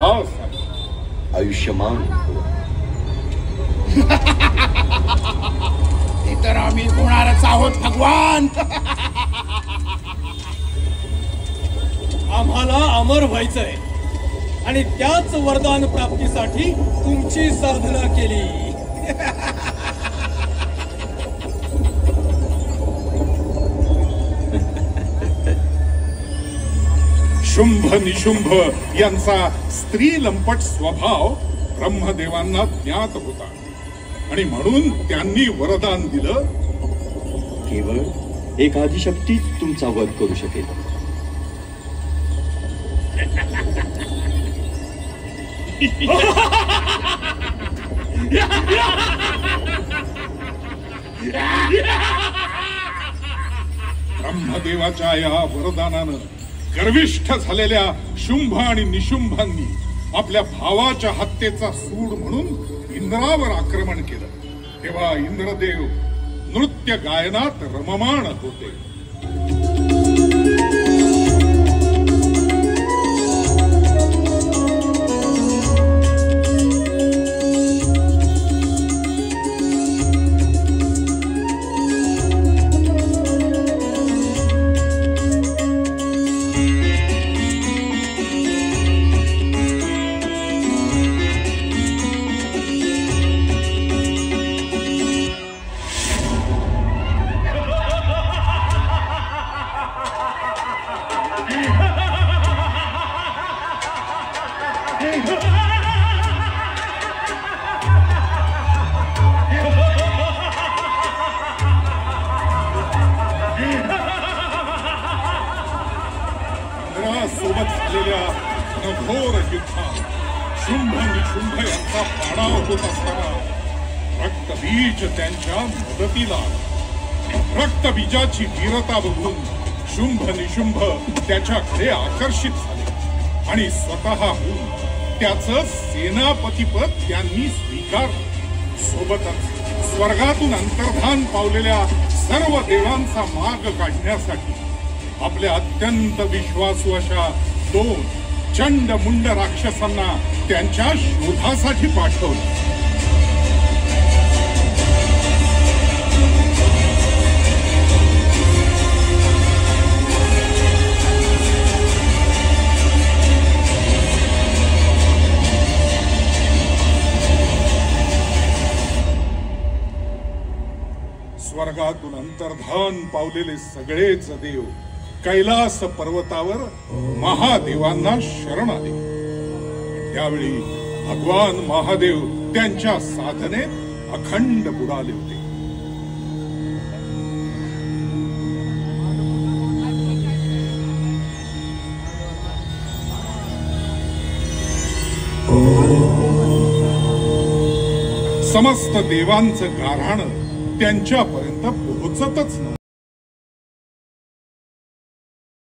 आयुष्यमान ते तर आम्ही होणारच आहोत भगवान. आम्हाला अमर व्हायचंय आणि त्याच वरदान प्राप्तीसाठी तुमची साधना केली. शुंभ निशुंभ यांचा स्त्री लंपट स्वभाव ब्रह्मदेवांना ज्ञात होता आणि म्हणून त्यांनी वरदान दिलं, केवळ एक आदिशक्तीच तुमचा वध करू शकेल. ब्रह्मदेवाच्या या वरदानानं गर्विष्ठ झालेल्या शुंभ आणि निशुंभांनी आपल्या भावाच्या हत्येचा सूड म्हणून इंद्रावर आक्रमण केलं. तेव्हा इंद्रदेव नृत्य गायनात रममाण होते. सोबत झालेल्या घोर युद्धात शुंभ निशुंभ यांचा पाडाव होत असताना रक्तबीज त्यांच्या मदतीला. रक्तबीजाची वीरता बघून शुंभ निशुंभ त्याच्याकडे आकर्षित झाले आणि स्वतःहून त्याचं सेनापतिपद त्यांनी स्वीकारलं. सोबतच स्वर्गातून अंतर्धान पावलेल्या सर्व देवांचा मार्ग काढण्यासाठी आपल्या अत्यंत विश्वासू अशा 2 चंड मुंड राक्षसांना त्यांच्या शोधासाठी पाठवलं. स्वर्गातून अंतर्धान पावलेले सगळेच देव कैलास पर्वतावर महादेवांना शरण आले. त्यावेळी भगवान महादेव त्यांच्या साधनेत अखंड बुडाले होते. समस्त देवांचं गाऱ्हाण त्यांच्यापर्यंत पोहोचतच नव्हतं.